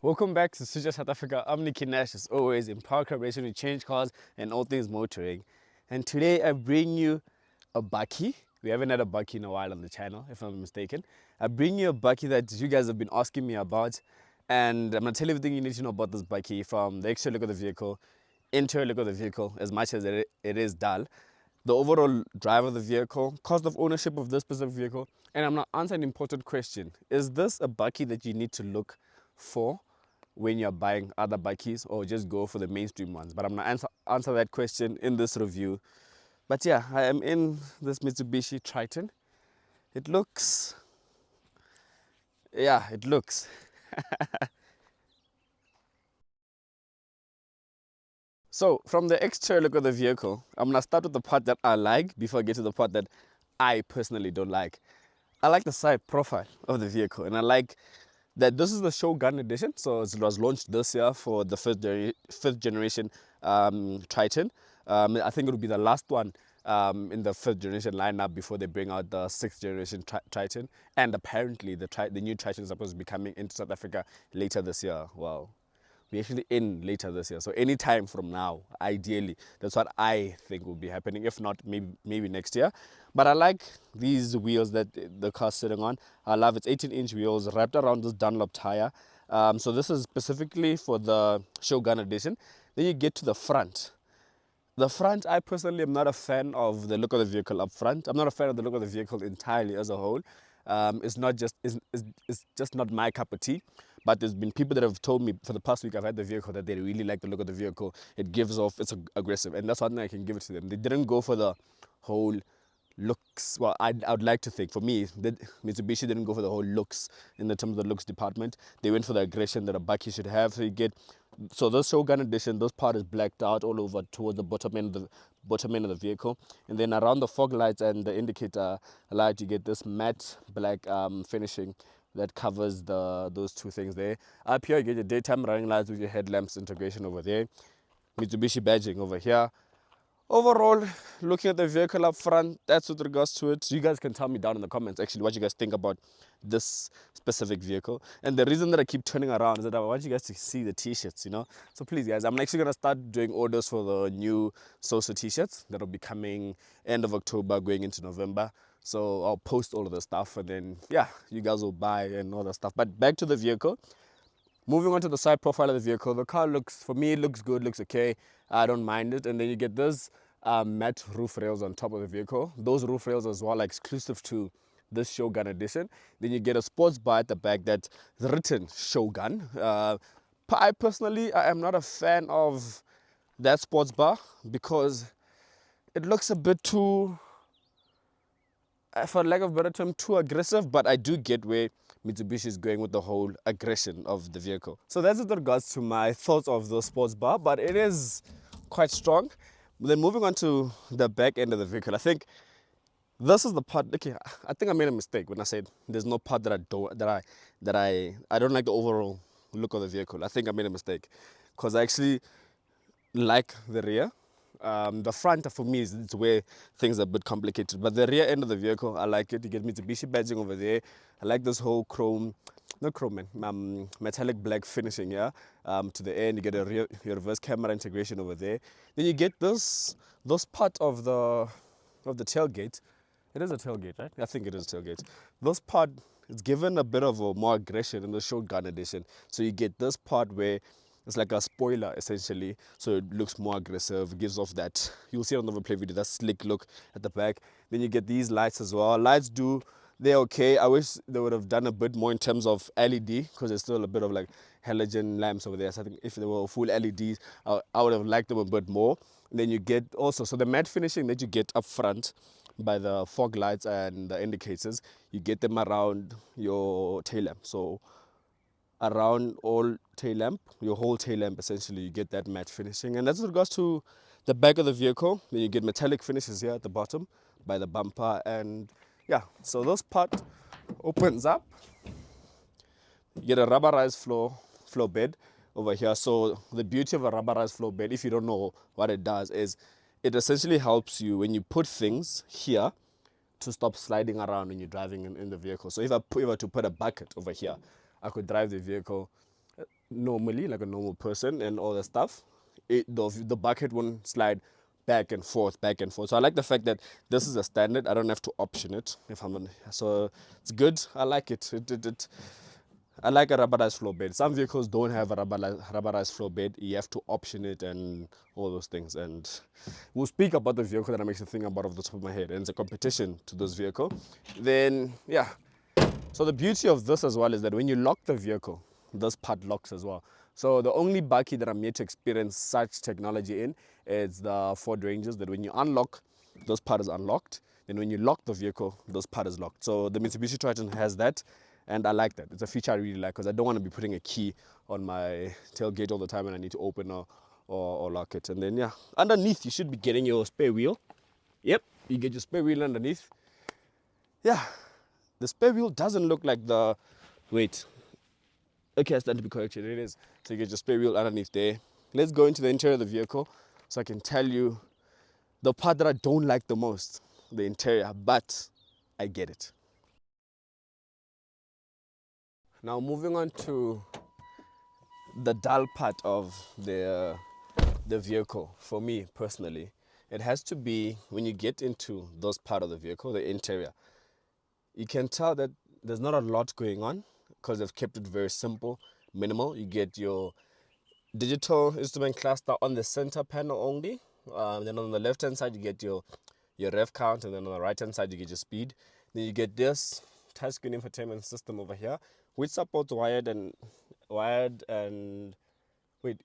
Welcome back to Suja South Africa. I'm Nicky Nash, as always, in power collaboration with Change Cars and all things motoring. And today I bring you a bakkie. We haven't had a bakkie in a while on the channel, if I'm not mistaken. I bring you a bakkie that you guys have been asking me about. And I'm going to tell you everything you need to know about this bakkie, from the exterior look of the vehicle, interior look of the vehicle, as much as it is dull, the overall drive of the vehicle, cost of ownership of this specific vehicle, and I'm going to answer an important question. Is this a bakkie that you need to look for when you're buying other bikes, or just go for the mainstream ones? But I'm gonna answer that question in this review. But yeah, I am in this Mitsubishi Triton. It looks, yeah, it looks. So from the exterior look of the vehicle, I'm gonna start with the part that I like before I get to the part that I personally don't like. I like the side profile of the vehicle, and I like that this is the Shogun edition. So it was launched this year for the fifth generation Triton. I think it will be the last one in the fifth generation lineup before they bring out the sixth generation Triton. And apparently the new Triton is supposed to be coming into South Africa later this year. Wow, we actually in later this year, so any time from now, ideally, that's what I think will be happening. If not, maybe next year. But I like these wheels that the car's sitting on. I love its 18-inch wheels wrapped around this Dunlop tire. So this is specifically for the Shogun edition. Then you get to the front. The front, I personally am not a fan of the look of the vehicle up front. I'm not a fan of the look of the vehicle entirely as a whole. It's not just it's just not my cup of tea. But there's been people that have told me for the past week I've had the vehicle that they really like the look of the vehicle. It gives off, it's aggressive, and that's one thing I can give it to them. They didn't go for the whole looks. Well, I would like to think, for me, that Mitsubishi didn't go for the whole looks in the terms of the looks department. They went for the aggression that a bakkie should have. So you get, so this Shogun edition, this part is blacked out all over towards the bottom end of the vehicle, and then around the fog lights and the indicator light, you get this matte black finishing that covers those two things there. Up here, you get your daytime running lights with your headlamps integration over there. Mitsubishi badging over here. Overall, looking at the vehicle up front, that's with regards to it. You guys can tell me down in the comments actually what you guys think about this specific vehicle. And the reason that I keep turning around is that I want you guys to see the t-shirts, you know. So please guys, I'm actually gonna start doing orders for the new Sosa t-shirts that'll be coming end of October going into November. So I'll post all of the stuff, and then yeah, you guys will buy and all that stuff. But back to the vehicle. Moving on to the side profile of the vehicle, the car looks, for me, it looks good, looks okay. I don't mind it. And then you get those matte roof rails on top of the vehicle. Those roof rails as well are exclusive to this Shogun edition. Then you get a sports bar at the back that's written Shogun. I personally, I am not a fan of that sports bar because it looks a bit too, for lack of a better term, too aggressive. But I do get where Mitsubishi is going with the whole aggression of the vehicle. So that's with regards to my thoughts of the sports bar, but it is quite strong. Then moving on to the back end of the vehicle, I think this is the part. Okay, I think I made a mistake when I said there's no part that I don't like the overall look of the vehicle. I think I made a mistake because I actually like the rear. The front for me is it's where things are a bit complicated, but the rear end of the vehicle, I like it. You get Mitsubishi badging over there. I like this whole chrome, not chrome, man, metallic black finishing, yeah. To the end, you get your reverse camera integration over there. Then you get this part of the tailgate. It is a tailgate, right? I think it is a tailgate. This part is given a bit of a more aggression in the Shogun edition. So you get this part where it's like a spoiler essentially, so it looks more aggressive, gives off that, you'll see it on the overplay video, that slick look at the back. Then you get these lights as well. Lights they're okay. I wish they would have done a bit more in terms of LED, because there's still a bit of like halogen lamps over there. So I think if they were full LEDs, I would have liked them a bit more. And then you get also, so the matte finishing that you get up front by the fog lights and the indicators, you get them around your tail lamp. So around all tail lamp, your whole tail lamp, essentially you get that matte finishing. And that's with regards to the back of the vehicle. Then you get metallic finishes here at the bottom by the bumper. And yeah, so this part opens up. You get a rubberized floor bed over here. So the beauty of a rubberized floor bed, if you don't know what it does, is it essentially helps you when you put things here to stop sliding around when you're driving in the vehicle. So if I were to put a bucket over here, I could drive the vehicle normally, like a normal person and all that stuff, the bucket won't slide back and forth, back and forth. So I like the fact that this is a standard. I don't have to option it if I'm on. So it's good. I like it. I like a rubberized floor bed. Some vehicles don't have a rubberized floor bed. You have to option it and all those things. And we'll speak about the vehicle that I'm actually thinking about off the top of my head. And it's a competition to this vehicle. Then, yeah. So the beauty of this as well is that when you lock the vehicle, this part locks as well. So the only bakkie that I'm yet to experience such technology in is the Ford Rangers, that when you unlock, this part is unlocked. Then when you lock the vehicle, this part is locked. So the Mitsubishi Triton has that, and I like that. It's a feature I really like because I don't want to be putting a key on my tailgate all the time and I need to open or lock it. And then, yeah, underneath you should be getting your spare wheel. Yep, you get your spare wheel underneath. Yeah, the spare wheel doesn't look like the, wait, okay, I stand to be corrected, it is. So you get your spare wheel underneath there. Let's go into the interior of the vehicle so I can tell you the part that I don't like the most, the interior, but I get it. Now moving on to the dull part of the vehicle, for me personally, it has to be when you get into those part of the vehicle, the interior. You can tell that there's not a lot going on because they've kept it very simple, minimal. You get your digital instrument cluster on the center panel only. Then on the left hand side you get your rev count, and then on the right hand side you get your speed. Then you get this touchscreen infotainment system over here, which supports it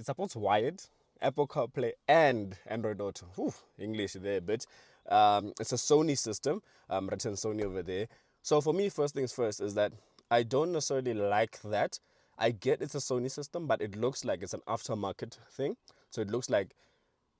supports wired, Apple CarPlay, and Android Auto. Whew, English there a bit. It's a Sony system, written Sony over there. So for me, first things first is that I don't necessarily like that. I get it's a Sony system, but it looks like it's an aftermarket thing. So it looks like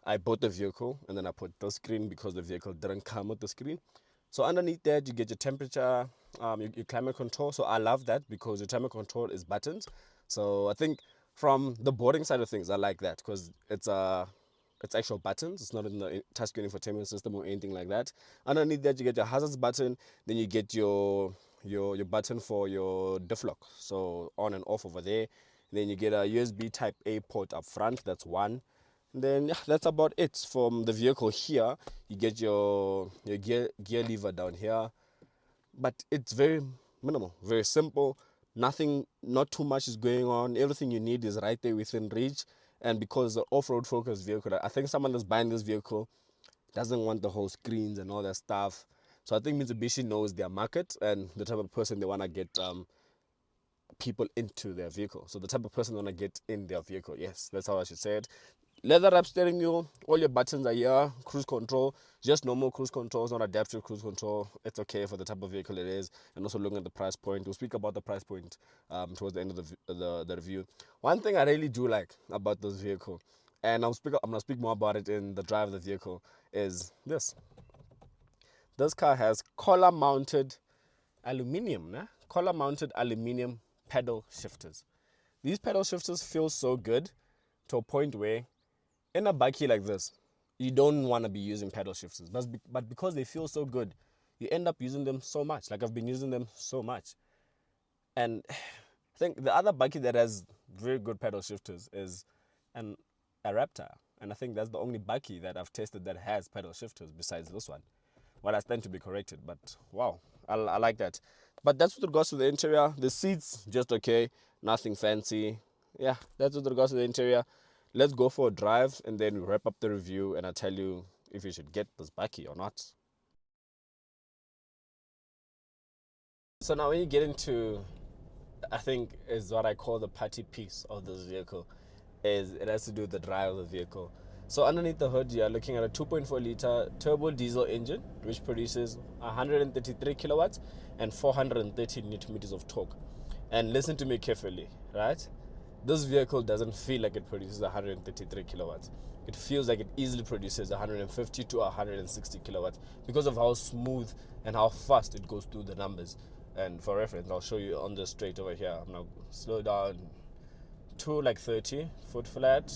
I bought the vehicle and then I put the screen because the vehicle didn't come with the screen. So underneath that, you get your temperature, your climate control. So I love that because your climate control is buttons. So I think from the boarding side of things, I like that because it's actual buttons. It's not in the touchscreen infotainment system or anything like that. Underneath that, you get your hazards button. Then you get your button for your diff lock. So on and off over there. Then you get a USB Type A port up front. That's one. And then yeah, that's about it from the vehicle here. You get your gear lever down here, but it's very minimal, very simple. Nothing, not too much is going on. Everything you need is right there within reach. And because the off-road focused vehicle, I think someone that's buying this vehicle doesn't want the whole screens and all that stuff. So I think Mitsubishi knows their market and the type of person they want to get people into their vehicle. So the type of person they want to get in their vehicle. Yes, that's how I should say it. Leather wrap steering wheel, all your buttons are here. Cruise control, just normal cruise control, it's not adaptive cruise control. It's okay for the type of vehicle it is. And also looking at the price point, we'll speak about the price point towards the end of the review. One thing I really do like about this vehicle, and I'm gonna speak more about it in the drive of the vehicle, is this. This car has collar mounted aluminium, collar mounted aluminium pedal shifters. These pedal shifters feel so good to a point where in a bakkie like this, you don't want to be using pedal shifters, but because they feel so good, you end up using them so much. Like I've been using them so much. And I think the other bakkie that has very good pedal shifters is a Raptor. And I think that's the only bakkie that I've tested that has pedal shifters besides this one. Well, I stand to be corrected, but wow, I like that. But that's with regards to the interior. The seats, just okay, nothing fancy. Yeah, that's with regards to the interior. Let's go for a drive and then wrap up the review and I'll tell you if you should get this bakkie or not. So now when you get into, I think is what I call the party piece of this vehicle, is it has to do with the drive of the vehicle. So underneath the hood, you're looking at a 2.4 liter turbo diesel engine, which produces 133 kilowatts and 430 newton meters of torque. And listen to me carefully, right? This vehicle doesn't feel like it produces 133 kilowatts. It feels like it easily produces 150 to 160 kilowatts because of how smooth and how fast it goes through the numbers. And for reference, I'll show you on the straight over here. I'm now slow down to like 30, foot flat.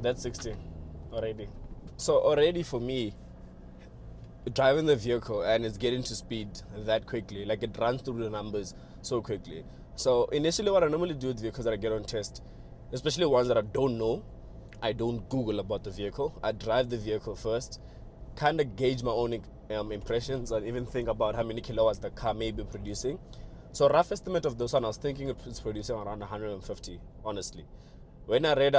That's 60 already. So already for me, driving the vehicle and it's getting to speed that quickly, like it runs through the numbers so quickly. So initially what I normally do with vehicles that I get on test, especially ones that I don't know, I don't Google about the vehicle. I drive the vehicle first, kind of gauge my own impressions, and even think about how many kilowatts the car may be producing. So rough estimate of this one, I was thinking it's producing around 150, honestly. When I read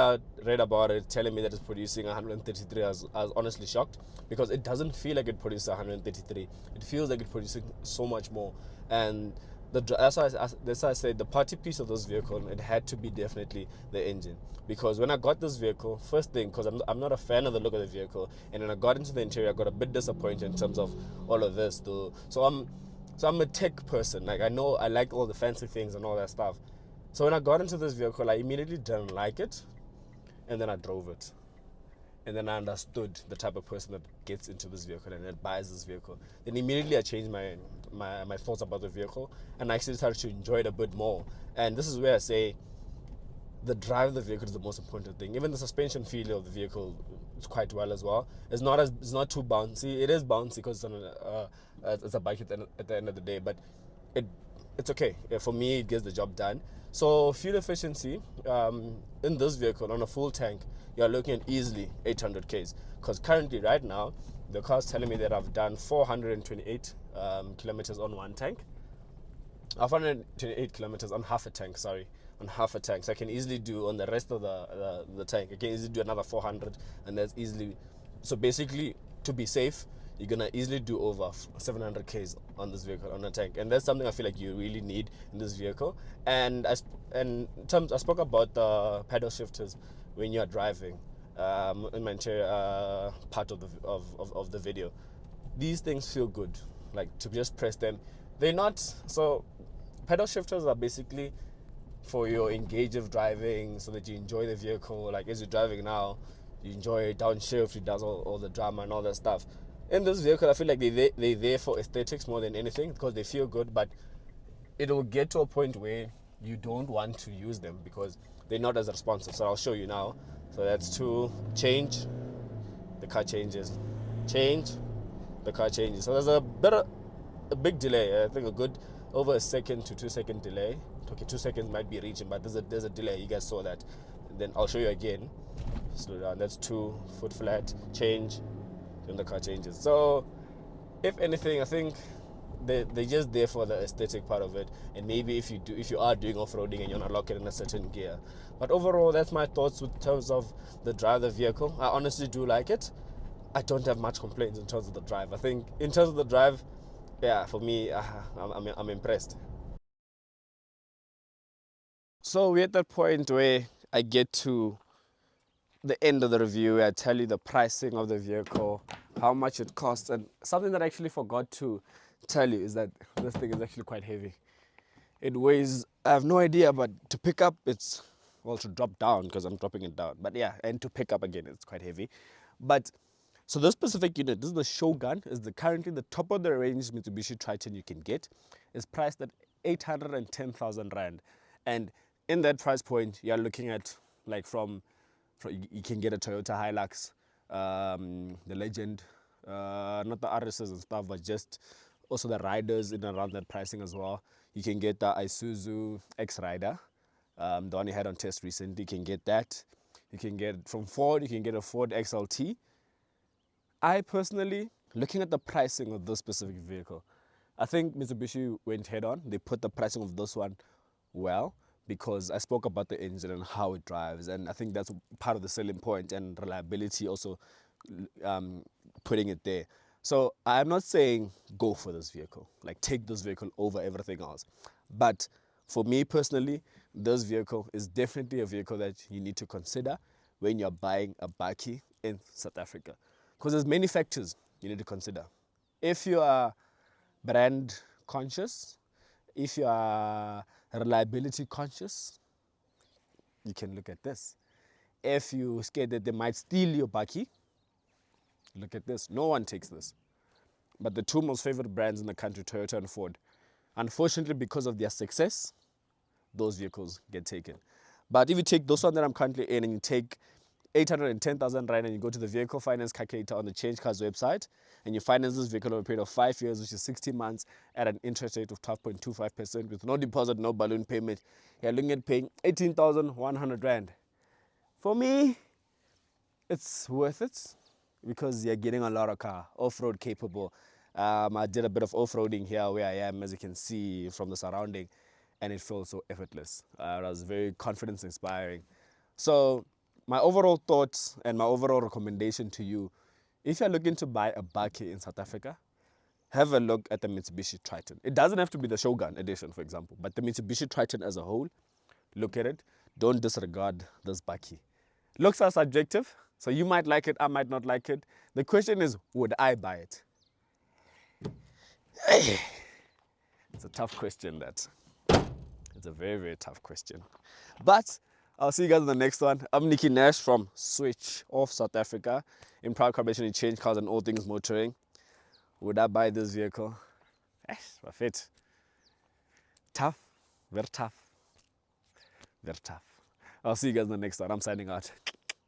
about it, telling me that it's producing 133, I was honestly shocked, because it doesn't feel like it produces 133. It feels like it's producing so much more. And that's why I said the party piece of this vehicle, it had to be definitely the engine. Because when I got this vehicle, first thing, because I'm not a fan of the look of the vehicle, and when I got into the interior, I got a bit disappointed in terms of all of this, though. So I'm a tech person. Like, I know I like all the fancy things and all that stuff. So when I got into this vehicle, I immediately didn't like it, and then I drove it. And then I understood the type of person that gets into this vehicle and that buys this vehicle. Then immediately I changed my thoughts about the vehicle, and I actually started to enjoy it a bit more. And this is where I say the drive of the vehicle is the most important thing. Even the suspension feel of the vehicle is quite well as well. It's not too bouncy. It is bouncy because it's a bike at the end of the day, but it it's okay. Yeah, for me, it gets the job done. So fuel efficiency in this vehicle on a full tank, you're looking at easily 800 k's. Because currently, right now, the car's telling me that I've done 428 kilometers on one tank. 128 kilometers on half a tank, sorry, on half a tank. So I can easily do on the rest of the tank, I can easily do another 400, and that's easily. So basically, to be safe, you're gonna easily do over 700 k's on this vehicle on a tank, and that's something I feel like you really need in this vehicle. And in terms, I spoke about the pedal shifters when you are driving in my interior part of the video. These things feel good, like to just press them. They're not so. Pedal shifters are basically for your engaging driving, so that you enjoy the vehicle. Like as you're driving now, you enjoy downshift, it does all the drama and all that stuff. In this vehicle, I feel like they're there for aesthetics more than anything, because they feel good, but it'll get to a point where you don't want to use them because they're not as responsive. So I'll show you now. So that's to change, the car changes, change, the car changes. So there's a big delay. I think a good over a second to 2 second delay. Okay, 2 seconds might be reaching, but there's a delay. You guys saw that. And then I'll show you again. Slow down. That's 2 foot flat. Change. Then the car changes. So if anything, I think they're just there for the aesthetic part of it, and maybe if you are doing off-roading and you want to lock it in a certain gear. But overall, that's my thoughts in terms of the drive of the vehicle. I honestly do like it. I don't have much complaints in terms of the drive. I think in terms of the drive, yeah, for me, I'm impressed. So we're at that point where I get to the end of the review. I tell you the pricing of the vehicle, how much it costs, and something that I actually forgot to tell you is that this thing is actually quite heavy. It weighs, I have no idea, but to pick up, it's, well, to drop down because I'm dropping it down. But yeah, and to pick up again, it's quite heavy. But so this specific unit, this is the Shogun, is currently the top of the range Mitsubishi Triton you can get. It's priced at 810,000 Rand. And in that price point, you're looking at like you can get a Toyota Hilux, the Legend, not the RSs and stuff, but just also the riders in and around that pricing as well. You can get the Isuzu X Rider, the one you had on test recently. You can get that. You can get from Ford. You can get a Ford XLT. I personally, looking at the pricing of this specific vehicle, I think Mitsubishi went head on. They put the pricing of this one well, because I spoke about the engine and how it drives, and I think that's part of the selling point, and reliability also, putting it there. So I'm not saying go for this vehicle, like take this vehicle over everything else, but for me personally, this vehicle is definitely a vehicle that you need to consider when you're buying a bike in South Africa, because there's many factors you need to consider. If you are brand conscious, if you are reliability conscious, you can look at this. If you're scared that they might steal your bakkie, look at this. No one takes this. But the two most favorite brands in the country, Toyota and Ford, unfortunately, because of their success, those vehicles get taken. But if you take those one that I'm currently in, and you take 810,000 rand, and you go to the vehicle finance calculator on the Change Cars website, and you finance this vehicle over a period of 5 years, which is 60 months, at an interest rate of 12.25% with no deposit, no balloon payment. You're looking at paying 18,100 rand. For me, it's worth it because you're getting a lot of car, off-road capable. I did a bit of off-roading here where I am, as you can see from the surrounding, and it feels so effortless. It was very confidence inspiring. So my overall thoughts and my overall recommendation to you, if you're looking to buy a bakkie in South Africa, have a look at the Mitsubishi Triton. It doesn't have to be the Shogun edition, for example, but the Mitsubishi Triton as a whole, look at it. Don't disregard this bakkie. Looks are subjective, so you might like it, I might not like it. The question is, would I buy it? It's a tough question, that. It's a very, very tough question. But I'll see you guys in the next one. I'm Nikki Nash from Switch Off South Africa, in proud collaboration with Change Cars and all things motoring. Would I buy this vehicle? Fit. Tough, very tough, very tough. I'll see you guys in the next one. I'm signing out.